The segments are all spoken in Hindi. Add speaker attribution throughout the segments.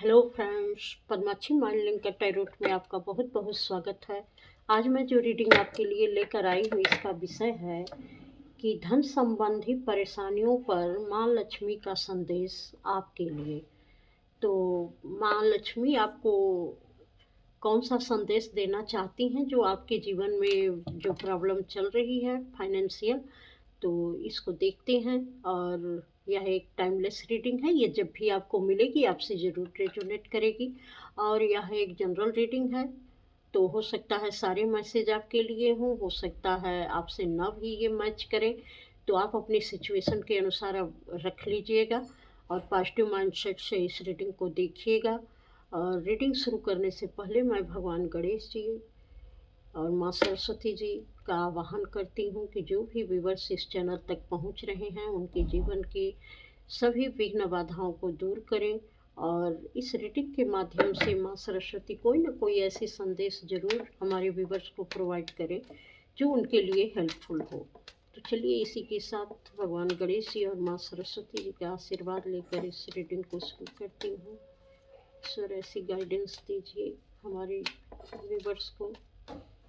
Speaker 1: Hello friends, Padmakshi mind link tarot में आपका बहुत बहुत स्वागत है। आज मैं जो रीडिंग आपके लिए लेकर आई हूँ इसका विषय है कि धन संबंधी परेशानियों पर माँ लक्ष्मी का संदेश आपके लिए। तो माँ लक्ष्मी आपको कौन सा संदेश देना चाहती हैं जो आपके जीवन में जो प्रॉब्लम चल रही है फाइनेंशियल। तो इसको देखते हैं। और यह एक टाइमलेस रीडिंग है, ये जब भी आपको मिलेगी आपसे ज़रूर रेजोनेट करेगी। और यह एक जनरल रीडिंग है, तो हो सकता है सारे मैसेज आपके लिए हों, हो सकता है आपसे ना भी ये मैच करें। तो आप अपनी सिचुएशन के अनुसार अब रख लीजिएगा और पॉजिटिव माइंडसेट से इस रीडिंग को देखिएगा। और रीडिंग शुरू करने से पहले मैं भगवान गणेश जी और माँ सरस्वती जी का आवाहन करती हूँ कि जो भी व्यूअर्स इस चैनल तक पहुँच रहे हैं उनके जीवन की सभी विघ्न बाधाओं को दूर करें। और इस रीडिंग के माध्यम से माँ सरस्वती कोई ना कोई ऐसी संदेश जरूर हमारे व्यूअर्स को प्रोवाइड करें जो उनके लिए हेल्पफुल हो। तो चलिए इसी के साथ भगवान गणेश जी और माँ सरस्वती जी का आशीर्वाद लेकर इस रीडिंग को शुरू करती हूँ। ईश्वर ऐसी गाइडेंस दीजिए हमारे व्यूअर्स को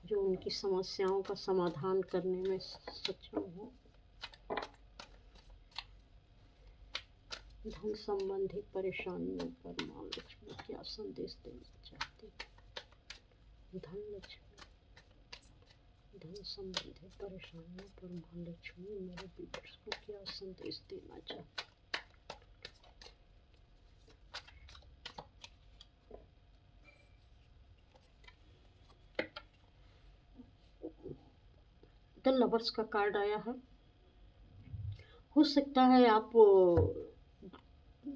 Speaker 1: जो उनकी समस्याओं का समाधान करने में सक्षम हो। धन संबंधी परेशानियों पर माँ लक्ष्मी क्या संदेश देना चाहती है। धन लक्ष्मी, धन संबंधी परेशानियों पर माँ लक्ष्मी मेरे व्यूअर्स को क्या संदेश देना चाहती है। द लवर्स का कार्ड आया है। हो सकता है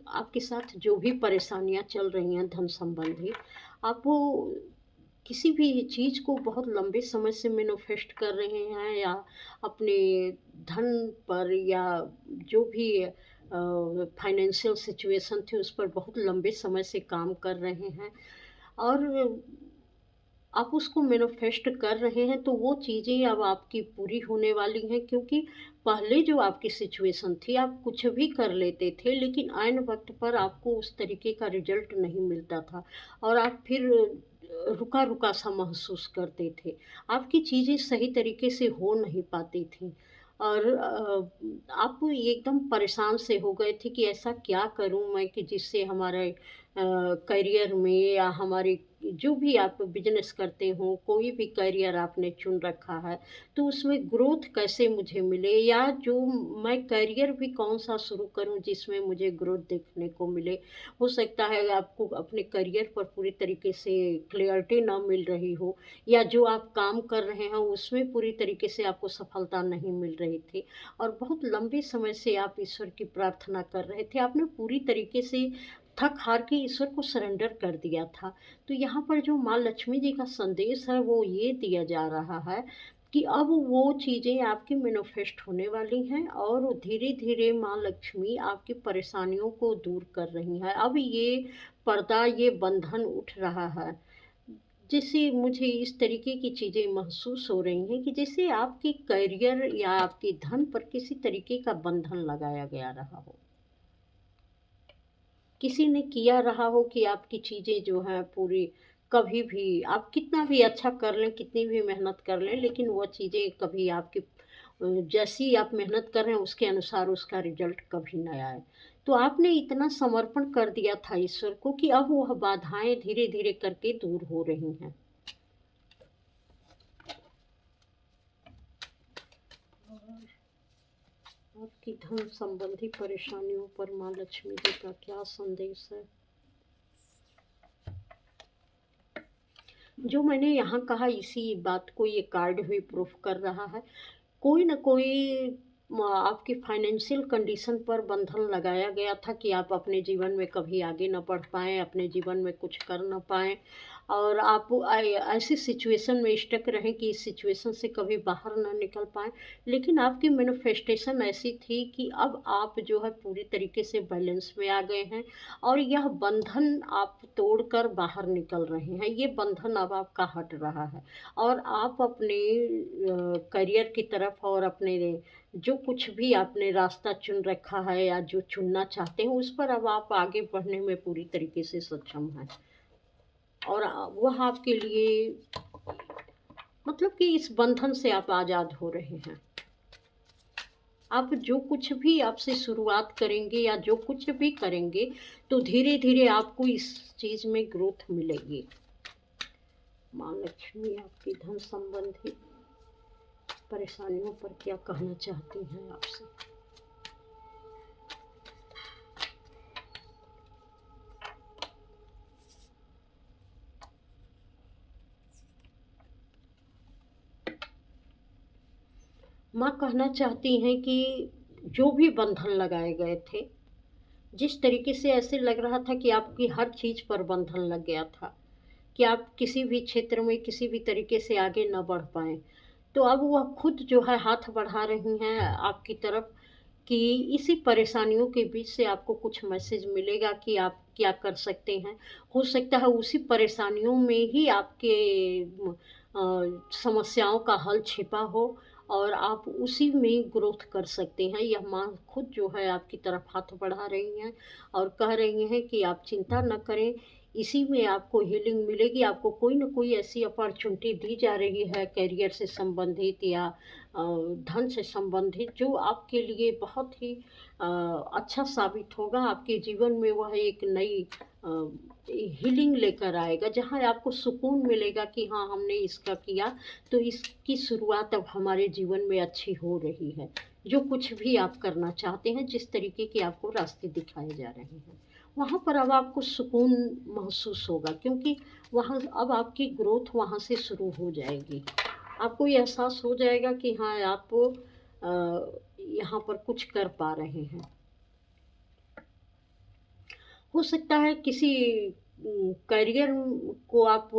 Speaker 1: आपके साथ जो भी परेशानियां चल रही हैं धन संबंधी, आप वो किसी भी चीज़ को बहुत लंबे समय से मैनिफेस्ट कर रहे हैं या अपने धन पर या जो भी फाइनेंशियल सिचुएशन थी उस पर बहुत लंबे समय से काम कर रहे हैं और आप उसको मैनिफेस्ट कर रहे हैं, तो वो चीज़ें अब आपकी पूरी होने वाली हैं। क्योंकि पहले जो आपकी सिचुएशन थी आप कुछ भी कर लेते थे लेकिन ऐन वक्त पर आपको उस तरीके का रिजल्ट नहीं मिलता था और आप फिर रुका रुका सा महसूस करते थे। आपकी चीज़ें सही तरीके से हो नहीं पाती थी और आप एकदम परेशान से हो गए थे कि ऐसा क्या करूं मैं कि जिससे हमारे करियर में या हमारे जो भी आप बिजनेस करते हो, कोई भी करियर आपने चुन रखा है, तो उसमें ग्रोथ कैसे मुझे मिले या जो मैं करियर भी कौन सा शुरू करूं जिसमें मुझे ग्रोथ देखने को मिले। हो सकता है आपको अपने करियर पर पूरी तरीके से क्लियरिटी ना मिल रही हो या जो आप काम कर रहे हैं उसमें पूरी तरीके से आपको सफलता नहीं मिल रही थी और बहुत लंबे समय से आप ईश्वर की प्रार्थना कर रहे थे। आपने पूरी तरीके से थक हार के ईश्वर को सरेंडर कर दिया था। तो यहाँ पर जो माँ लक्ष्मी जी का संदेश है वो ये दिया जा रहा है कि अब वो चीज़ें आपकी मैनिफेस्ट होने वाली हैं और धीरे धीरे माँ लक्ष्मी आपकी परेशानियों को दूर कर रही हैं। अब ये पर्दा, ये बंधन उठ रहा है, जिससे मुझे इस तरीके की चीज़ें महसूस हो रही हैं कि जैसे आपके करियर या आपके धन पर किसी तरीके का बंधन लगाया गया रहा हो। किसी ने किया रहा हो कि आपकी चीज़ें जो हैं पूरी, कभी भी आप कितना भी अच्छा कर लें, कितनी भी मेहनत कर लें, लेकिन वो चीज़ें कभी आपकी जैसी आप मेहनत कर रहे हैं उसके अनुसार उसका रिज़ल्ट कभी ना आए। तो आपने इतना समर्पण कर दिया था ईश्वर को कि अब वह बाधाएँ धीरे-धीरे करके दूर हो रही हैं। आपकी धन संबंधी परेशानियों पर माँ लक्ष्मी जी का क्या संदेश है? जो मैंने यहाँ कहा इसी बात को ये कार्ड भी प्रूफ कर रहा है। कोई न कोई आपकी फाइनेंशियल कंडीशन पर बंधन लगाया गया था कि आप अपने जीवन में कभी आगे ना बढ़ पाएँ, अपने जीवन में कुछ कर ना पाएँ और आप ऐसी सिचुएशन में स्टक रहें कि इस सिचुएशन से कभी बाहर ना निकल पाएँ। लेकिन आपकी मैनिफेस्टेशन ऐसी थी कि अब आप जो है पूरी तरीके से बैलेंस में आ गए हैं और यह बंधन आप तोड़कर बाहर निकल रहे हैं। ये बंधन अब आपका हट रहा है और आप अपने करियर की तरफ और अपने जो कुछ भी आपने रास्ता चुन रखा है या जो चुनना चाहते हैं, उस पर अब आप आगे बढ़ने में पूरी तरीके से सक्षम हैं। और वह आपके लिए मतलब कि इस बंधन से आप आज़ाद हो रहे हैं। आप जो कुछ भी आपसे शुरुआत करेंगे या जो कुछ भी करेंगे, तो धीरे-धीरे आपको इस चीज़ में ग्रोथ मिलेगी। माँ लक्ष्मी आपकी धन संबंधी परेशानियों पर क्या कहना चाहती हैं आपसे? माँ कहना चाहती हैं कि जो भी बंधन लगाए गए थे, जिस तरीके से ऐसे लग रहा था कि आपकी हर चीज़ पर बंधन लग गया था, कि आप किसी भी क्षेत्र में किसी भी तरीके से आगे ना बढ़ पाएँ। तो अब वह खुद जो है हाथ बढ़ा रही हैं आपकी तरफ कि इसी परेशानियों के बीच से आपको कुछ मैसेज मिलेगा कि आप क्या कर सकते हैं। हो सकता है उसी परेशानियों में ही आपके समस्याओं का हल छिपा हो और आप उसी में ग्रोथ कर सकते हैं। यह माँ खुद जो है आपकी तरफ हाथ बढ़ा रही हैं और कह रही हैं कि आप चिंता न करें, इसी में आपको हीलिंग मिलेगी। आपको कोई न कोई ऐसी अपॉर्च्युनिटी दी जा रही है करियर से संबंधित या धन से संबंधित, जो आपके लिए बहुत ही अच्छा साबित होगा। आपके जीवन में वह एक नई हीलिंग लेकर आएगा, जहाँ आपको सुकून मिलेगा कि हाँ, हमने इसका किया, तो इसकी शुरुआत अब हमारे जीवन में अच्छी हो रही है। जो कुछ भी आप करना चाहते हैं, जिस तरीके के आपको रास्ते दिखाए जा रहे हैं, वहाँ पर अब आपको सुकून महसूस होगा, क्योंकि वहाँ अब आपकी ग्रोथ वहाँ से शुरू हो जाएगी। आपको ये एहसास हो जाएगा कि हाँ, आप यहाँ पर कुछ कर पा रहे हैं। हो सकता है किसी करियर को आप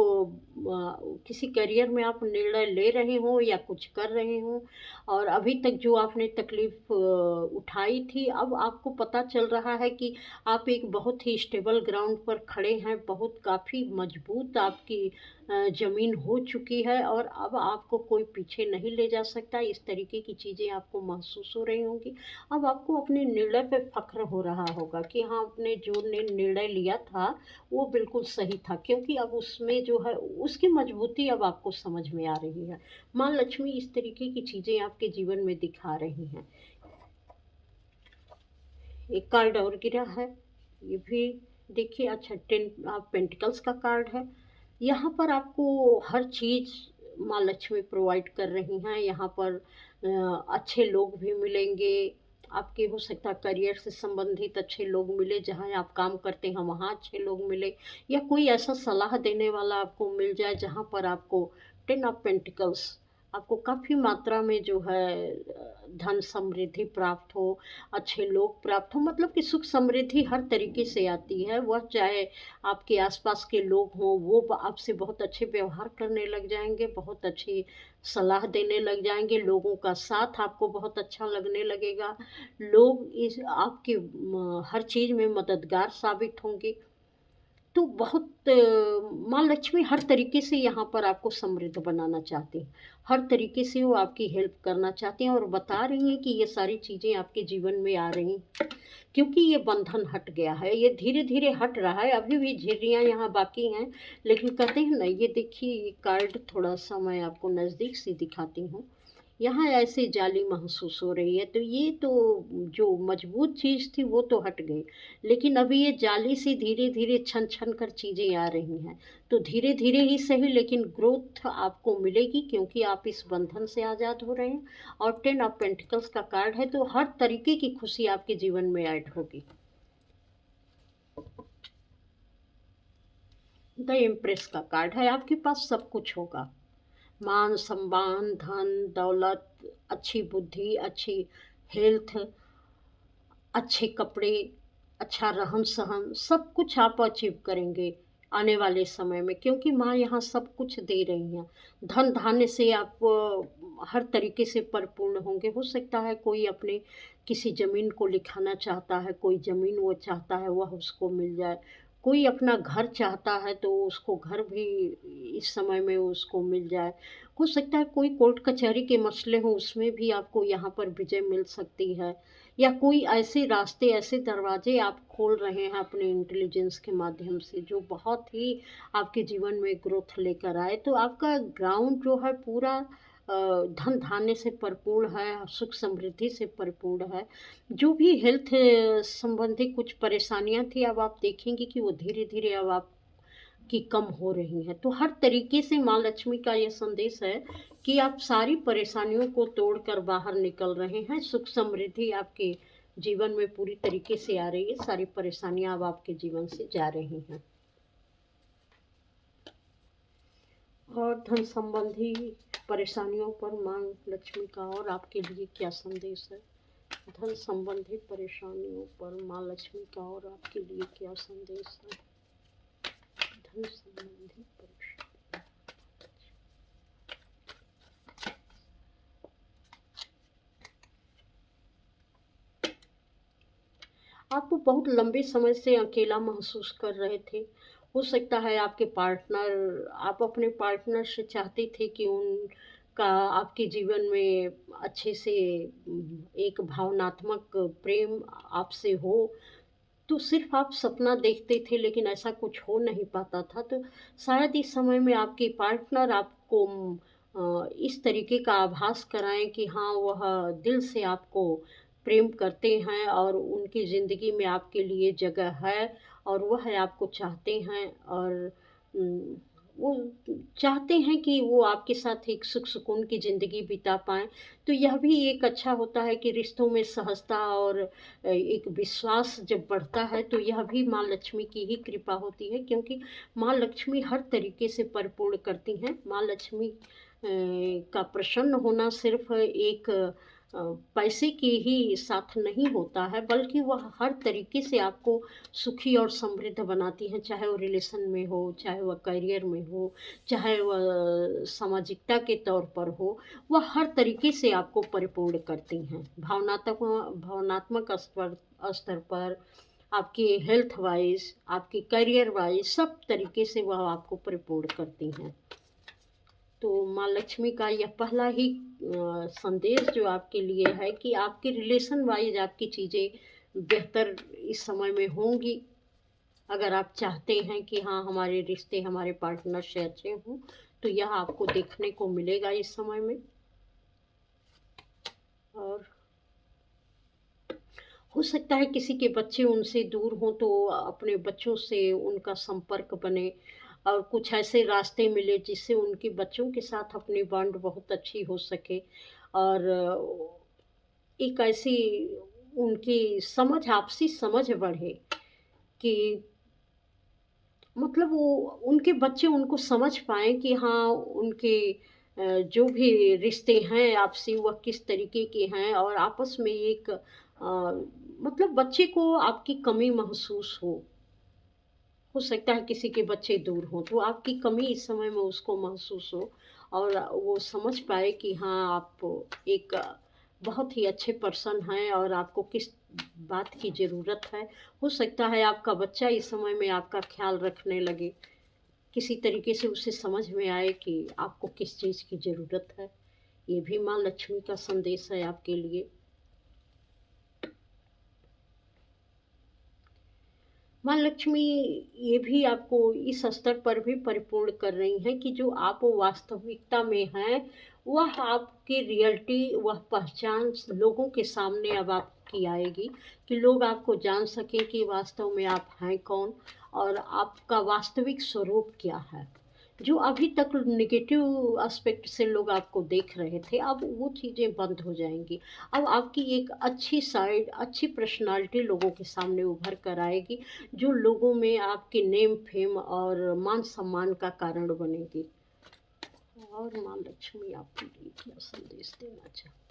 Speaker 1: किसी करियर में आप निर्णय ले रहे हों या कुछ कर रहे हों और अभी तक जो आपने तकलीफ़ उठाई थी, अब आपको पता चल रहा है कि आप एक बहुत ही स्टेबल ग्राउंड पर खड़े हैं, बहुत काफ़ी मज़बूत आपकी ज़मीन हो चुकी है और अब आपको कोई पीछे नहीं ले जा सकता। इस तरीके की चीज़ें आपको महसूस हो रही होंगी। अब आपको अपने निर्णय पे फ़ख्र हो रहा होगा कि हाँ, आपने जो निर्णय लिया था, वो बिल्कुल सही था, क्योंकि अब उसमें जो है उसकी मजबूती अब आपको समझ में आ रही है। माँ लक्ष्मी इस तरीके की चीज़ें आपके जीवन में दिखा रही हैं। एक कार्ड और गिरा है, ये भी देखिए। अच्छा, 10 पेंटिकल्स का कार्ड है। यहाँ पर आपको हर चीज़ माँ लक्ष्मी प्रोवाइड कर रही हैं। यहाँ पर अच्छे लोग भी मिलेंगे। आपके हो सकता है करियर से संबंधित अच्छे लोग मिले, जहाँ आप काम करते हैं वहाँ अच्छे लोग मिले, या कोई ऐसा सलाह देने वाला आपको मिल जाए जहाँ पर आपको 10 ऑफ पेंटिकल्स, आपको काफ़ी मात्रा में जो है धन समृद्धि प्राप्त हो, अच्छे लोग प्राप्त हों, मतलब कि सुख समृद्धि हर तरीके से आती है। वह चाहे आपके आस-पास के लोग हों, वो आपसे बहुत अच्छे व्यवहार करने लग जाएँगे, बहुत अच्छी सलाह देने लग जाएँगे, लोगों का साथ आपको बहुत अच्छा लगने लगेगा। लोग इस आपके हर चीज़ में मददगार साबित होंगे। तो बहुत माँ लक्ष्मी हर तरीके से यहाँ पर आपको समृद्ध बनाना चाहती हैं। हर तरीके से वो आपकी हेल्प करना चाहती हैं और बता रही हैं कि ये सारी चीज़ें आपके जीवन में आ रही हैं, क्योंकि ये बंधन हट गया है, ये धीरे-धीरे हट रहा है। अभी भी झुर्रियाँ यहाँ बाकी हैं, लेकिन कहते हैं ना, ये देखिए, ये कार्ड थोड़ा-सा मैं आपको नज़दीक से दिखाती हूँ। यहाँ ऐसे जाली महसूस हो रही है, तो ये तो जो मजबूत चीज़ थी वो तो हट गई, लेकिन अभी ये जाली से धीरे-धीरे छन-छन कर चीज़ें आ रही हैं। तो धीरे-धीरे ही सही, लेकिन ग्रोथ आपको मिलेगी, क्योंकि आप इस बंधन से आज़ाद हो रहे हैं और 10 ऑफ पेंटिकल्स का कार्ड है, तो हर तरीके की खुशी आपके जीवन में ऐड होगी। द एम्प्रेस का कार्ड है, आपके पास सब कुछ होगा। मान सम्मान, धन दौलत, अच्छी बुद्धि, अच्छी हेल्थ, अच्छे कपड़े, अच्छा रहन-सहन, सब कुछ आप अचीव करेंगे आने वाले समय में, क्योंकि माँ यहाँ सब कुछ दे रही हैं। धन-धान्य से आप हर तरीके से परिपूर्ण होंगे। हो सकता है कोई अपने किसी ज़मीन को लिखाना चाहता है, कोई ज़मीन वो चाहता है वह उसको मिल जाए। कोई अपना घर चाहता है तो उसको घर भी इस समय में उसको मिल जाए। हो सकता है कोई कोर्ट कचहरी के मसले हों, उसमें भी आपको यहाँ पर विजय मिल सकती है, या कोई ऐसे रास्ते, ऐसे दरवाज़े आप खोल रहे हैं अपने इंटेलिजेंस के माध्यम से जो बहुत ही आपके जीवन में ग्रोथ लेकर आए। तो आपका ग्राउंड जो है पूरा धन-धान्य से परिपूर्ण है, सुख समृद्धि से परिपूर्ण है। जो भी हेल्थ संबंधी कुछ परेशानियाँ थी, अब आप देखेंगी कि वो धीरे-धीरे अब आपकी कम हो रही हैं। तो हर तरीके से माँ लक्ष्मी का ये संदेश है कि आप सारी परेशानियों को तोड़कर बाहर निकल रहे हैं। सुख समृद्धि आपके जीवन में पूरी तरीके से आ रही है, सारी परेशानियाँ अब आपके जीवन से जा रही हैं। और धन संबंधी परेशानियों पर माँ लक्ष्मी का और आपके लिए क्या संदेश है? धन संबंधी परेशानियों पर माँ लक्ष्मी का और आपके लिए क्या संदेश है? धन संबंधी परेशानी। आप बहुत लंबे समय से अकेला महसूस कर रहे थे। हो सकता है आपके पार्टनर, आप अपने पार्टनर से चाहते थे कि उनका आपके जीवन में अच्छे से एक भावनात्मक प्रेम आपसे हो। तो सिर्फ़ आप सपना देखते थे लेकिन ऐसा कुछ हो नहीं पाता था। तो शायद इस समय में आपके पार्टनर आपको इस तरीके का आभास कराएँ कि हाँ, वह दिल से आपको प्रेम करते हैं और उनकी ज़िंदगी में आपके लिए जगह है और वह आपको चाहते हैं और उम, वो चाहते हैं कि वो आपके साथ एक सुख-सुकून की ज़िंदगी बिता पाएँ। तो यह भी एक अच्छा होता है कि रिश्तों में सहजता और एक विश्वास जब बढ़ता है तो यह भी माँ लक्ष्मी की ही कृपा होती है, क्योंकि माँ लक्ष्मी हर तरीके से परिपूर्ण करती हैं। माँ लक्ष्मी का प्रसन्न होना सिर्फ़ एक पैसे के ही साथ नहीं होता है, बल्कि वह हर तरीके से आपको सुखी और समृद्ध बनाती हैं, चाहे वो रिलेशन में हो, चाहे वह करियर में हो, चाहे वह सामाजिकता के तौर पर हो। वह हर तरीके से आपको परिपूर्ण करती हैं। भावनात्मक स्तर पर, आपके हेल्थ वाइज़, आपके करियर वाइज़ सब तरीके से वह आपको परिपूर्ण करती हैं। तो माँ लक्ष्मी का यह पहला ही संदेश जो आपके लिए है कि आपके रिलेशन वाइज़ आपकी चीज़ें बेहतर इस समय में होंगी। अगर आप चाहते हैं कि हाँ, हमारे रिश्ते हमारे पार्टनर से अच्छे हों, तो यह आपको देखने को मिलेगा इस समय में। और हो सकता है किसी के बच्चे उनसे दूर हों तो अपने बच्चों से उनका संपर्क बने और कुछ ऐसे रास्ते मिले जिससे उनके बच्चों के साथ अपनी बॉन्ड बहुत अच्छी हो सके और एक ऐसी उनकी समझ, आपसी समझ बढ़े कि मतलब वो उनके बच्चे उनको समझ पाएँ कि हाँ, उनके जो भी रिश्ते हैं आपसी वह किस तरीके के हैं और आपस में एक मतलब बच्चे को आपकी कमी महसूस हो। हो सकता है किसी के बच्चे दूर हों, तो आपकी कमी इस समय में उसको महसूस हो और वो समझ पाए कि हाँ, आप एक बहुत ही अच्छे पर्सन हैं और आपको किस बात की ज़रूरत है। हो सकता है आपका बच्चा इस समय में आपका ख़्याल रखने लगे। किसी तरीके से उसे समझ में आए कि आपको किस चीज़ की ज़रूरत है। ये भी माँ लक्ष्मी का संदेश है आपके लिए। माँ लक्ष्मी ये भी आपको इस स्तर पर भी परिपूर्ण कर रही हैं कि जो आप वास्तविकता में हैं, वह आपकी रियलिटी, वह पहचान लोगों के सामने अब आपकी आएगी कि लोग आपको जान सकें कि वास्तव में आप हैं कौन और आपका वास्तविक स्वरूप क्या है। जो अभी तक नेगेटिव एस्पेक्ट से लोग आपको देख रहे थे, अब वो चीज़ें बंद हो जाएँगी। अब आपकी एक अच्छी साइड, अच्छी पर्सनैलिटी लोगों के सामने उभर कर आएगी, जो लोगों में आपके नेम फेम और मान-सम्मान का कारण बनेगी। और माँ लक्ष्मी आपके लिए क्या संदेश देना चाहती हैं?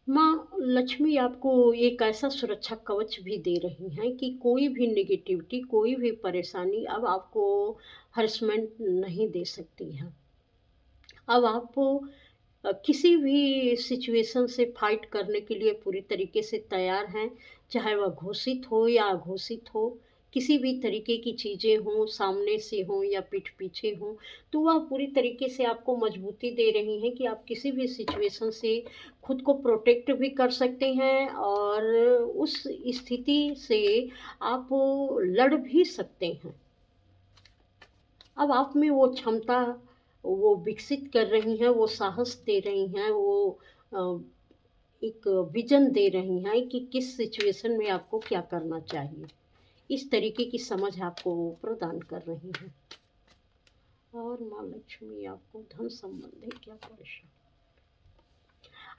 Speaker 1: माँ लक्ष्मी आपको एक ऐसा सुरक्षा कवच भी दे रही हैं कि कोई भी नेगेटिविटी, कोई भी परेशानी अब आपको हरेसमेंट नहीं दे सकती है। अब आप किसी भी सिचुएशन से फाइट करने के लिए पूरी तरीके से तैयार हैं, चाहे वह घोषित हो या अघोषित हो, किसी भी तरीके की चीज़ें हों, सामने से हों या पीठ पीछे हों, तो वह पूरी तरीके से आपको मजबूती दे रही हैं कि आप किसी भी सिचुएशन से खुद को प्रोटेक्ट भी कर सकते हैं और उस स्थिति से आप लड़ भी सकते हैं। अब आप में वो क्षमता वो विकसित कर रही हैं, वो साहस दे रही हैं, वो अ, एक विज़न दे रही हैं कि किस सिचुएशन में आपको क्या करना चाहिए। इस तरीके की समझ आपको वो प्रदान कर रही हैं। और माँ लक्ष्मी आपको धन संबंधी क्या परेशान।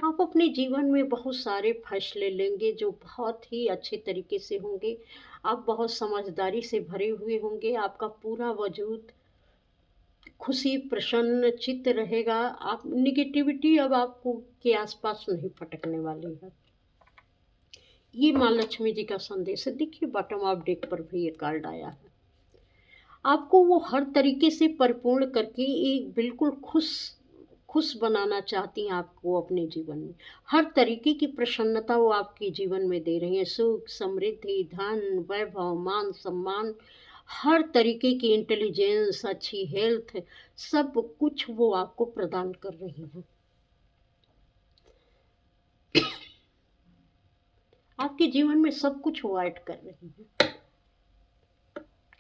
Speaker 1: आप अपने जीवन में बहुत सारे फैसले लेंगे जो बहुत ही अच्छे तरीके से होंगे। आप बहुत समझदारी से भरे हुए होंगे, आपका पूरा वजूद खुशी, प्रसन्न चित्त रहेगा। आप नेगेटिविटी अब आपको के आस-पास नहीं फटकने वाली है। ये माँ लक्ष्मी जी का संदेश है। देखिए बॉटम ऑफ डेक पर भी ये कार्ड आया है। आपको वो हर तरीके से परिपूर्ण करके एक बिल्कुल खुश खुश बनाना चाहती हैं आपको अपने जीवन में। हर तरीके की प्रसन्नता वो आपके जीवन में दे रही हैं। सुख, समृद्धि, धन, वैभव, मान-सम्मान, हर तरीके की इंटेलिजेंस, अच्छी हेल्थ, सब कुछ वो आपको प्रदान कर रही हैं। आपके जीवन में सब कुछ वो ऐड कर रही हैं।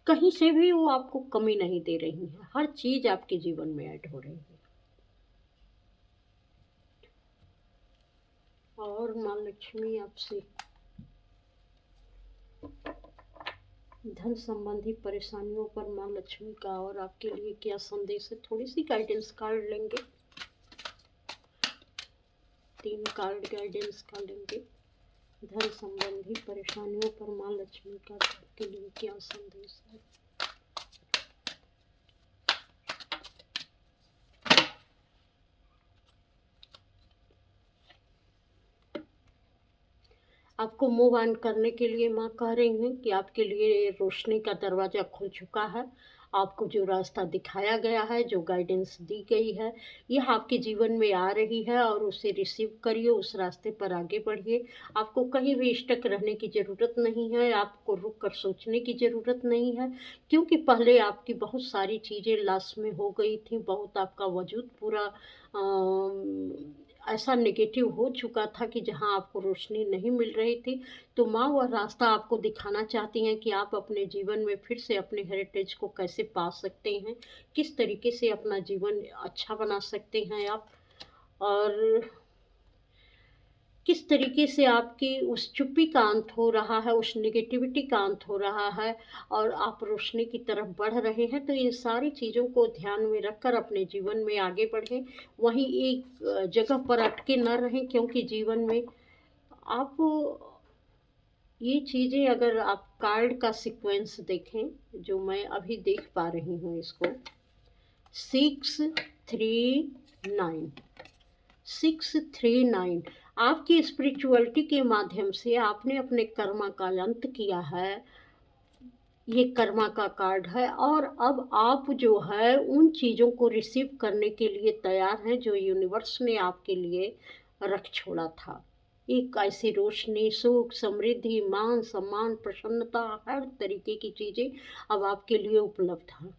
Speaker 1: कहीं से भी वो आपको कमी नहीं दे रही हैं। हर चीज़ आपके जीवन में ऐड हो रही है। और माँ लक्ष्मी आपसे धन संबंधी परेशानियों पर माँ लक्ष्मी का और आपके लिए क्या संदेश है, थोड़ी सी गाइडेंस कार्ड लेंगे। 3 कार्ड गाइडेंस का लेंगे। धन संबंधी परेशानियों पर माँ लक्ष्मी का आपके लिए क्या संदेश है। आपको मूव ऑन करने के लिए माँ कह रही हैं कि आपके लिए रोशनी का दरवाज़ा खुल चुका है। आपको जो रास्ता दिखाया गया है, जो गाइडेंस दी गई है, यह आपके जीवन में आ रही है और उसे रिसीव करिए, उस रास्ते पर आगे बढ़िए। आपको कहीं भी स्टक रहने की ज़रूरत नहीं है, आपको रुक कर सोचने की ज़रूरत नहीं है, क्योंकि पहले आपकी बहुत सारी चीज़ें लास्ट में हो गई थी, बहुत आपका वजूद पूरा ऐसा नेगेटिव हो चुका था कि जहाँ आपको रोशनी नहीं मिल रही थी। तो माँ वह रास्ता आपको दिखाना चाहती हैं कि आप अपने जीवन में फिर से अपने हेरिटेज को कैसे पा सकते हैं, किस तरीके से अपना जीवन अच्छा बना सकते हैं आप, और किस तरीके से आपकी उस चुप्पी का अंत हो रहा है, उस नेगेटिविटी का अंत हो रहा है और आप रोशनी की तरफ बढ़ रहे हैं। तो इन सारी चीज़ों को ध्यान में रखकर अपने जीवन में आगे बढ़ें, वहीं एक जगह पर अटके न रहें, क्योंकि जीवन में आप ये चीज़ें अगर आप कार्ड का सीक्वेंस देखें, जो मैं अभी देख पा रही हूँ इसको, 639 639 आपकी स्पिरिचुअलिटी के माध्यम से आपने अपने कर्मा का अंत किया है। ये कर्मा का कार्ड है और अब आप जो है उन चीज़ों को रिसीव करने के लिए तैयार हैं जो यूनिवर्स ने आपके लिए रख छोड़ा था। एक ऐसी रोशनी, सुख, समृद्धि, मान सम्मान, प्रसन्नता, हर तरीके की चीज़ें अब आपके लिए उपलब्ध हैं।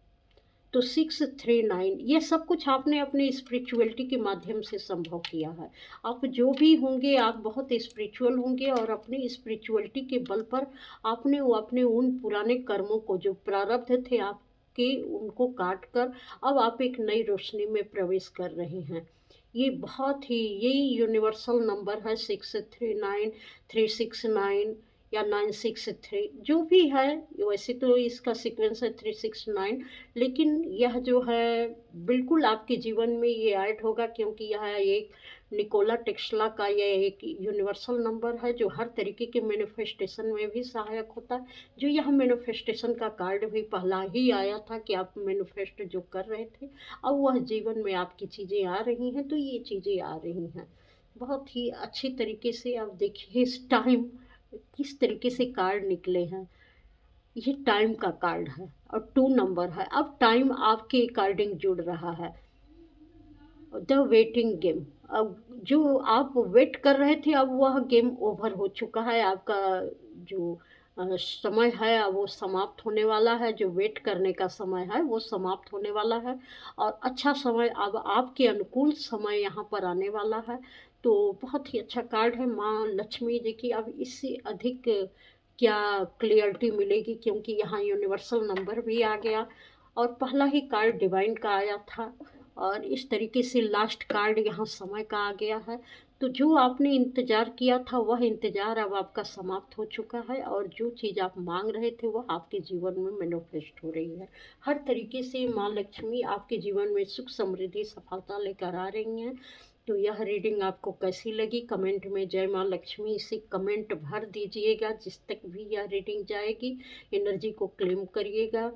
Speaker 1: तो 639 ये सब कुछ आपने अपनी स्पिरिचुअलिटी के माध्यम से संभव किया है। आप जो भी होंगे, आप बहुत स्पिरिचुअल होंगे और अपनी स्पिरिचुअलिटी के बल पर आपने वो अपने उन पुराने कर्मों को, जो प्रारब्ध थे आपके, उनको काट कर अब आप एक नई रोशनी में प्रवेश कर रहे हैं। ये बहुत ही यही यूनिवर्सल नंबर है 639 369 या 963, जो भी है। वैसे तो इसका सीक्वेंस है 369, लेकिन यह जो है बिल्कुल आपके जीवन में ये ऐड होगा, क्योंकि यह एक निकोला टेस्ला का यह एक यूनिवर्सल नंबर है जो हर तरीके के मैनिफेस्टेशन में भी सहायक होता है। जो यह मैनिफेस्टेशन का कार्ड भी पहला ही आया था कि आप मैनिफेस्ट जो कर रहे थे, अब वह जीवन में आपकी चीज़ें आ रही हैं, तो ये चीज़ें आ रही हैं। बहुत ही अच्छी तरीके से आप देखिए इस टाइम किस तरीके से कार्ड निकले हैं। ये टाइम का कार्ड है और 2 नंबर है। अब टाइम आपके अकॉर्डिंग जुड़ रहा है। द वेटिंग गेम, अब जो आप वेट कर रहे थे अब वह गेम ओवर हो चुका है। आपका जो समय है अब वो समाप्त होने वाला है। जो वेट करने का समय है वो समाप्त होने वाला है और अच्छा समय अब आपके अनुकूल समय यहाँ पर आने वाला है। तो बहुत ही अच्छा कार्ड है। माँ लक्ष्मी देखिए अब इससे अधिक क्या क्लियरिटी मिलेगी, क्योंकि यहाँ यूनिवर्सल नंबर भी आ गया और पहला ही कार्ड डिवाइन का आया था और इस तरीके से लास्ट कार्ड यहाँ समय का आ गया है। तो जो आपने इंतज़ार किया था वह इंतज़ार अब आपका समाप्त हो चुका है और जो चीज़ आप मांग रहे थे वह आपके जीवन में मैनिफेस्ट हो रही है। हर तरीके से माँ लक्ष्मी आपके जीवन में सुख समृद्धि सफलता लेकर आ रही हैं। तो यह रीडिंग आपको कैसी लगी कमेंट में जय माँ लक्ष्मी इसे कमेंट भर दीजिएगा। जिस तक भी यह रीडिंग जाएगी एनर्जी को क्लेम करिएगा,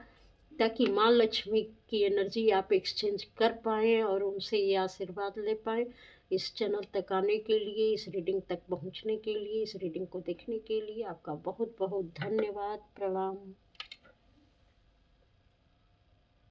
Speaker 1: ताकि माँ लक्ष्मी की एनर्जी आप एक्सचेंज कर पाएँ और उनसे ये आशीर्वाद ले पाएँ। इस चैनल तक आने के लिए, इस रीडिंग तक पहुँचने के लिए, इस रीडिंग को देखने के लिए आपका बहुत बहुत धन्यवाद। प्रणाम।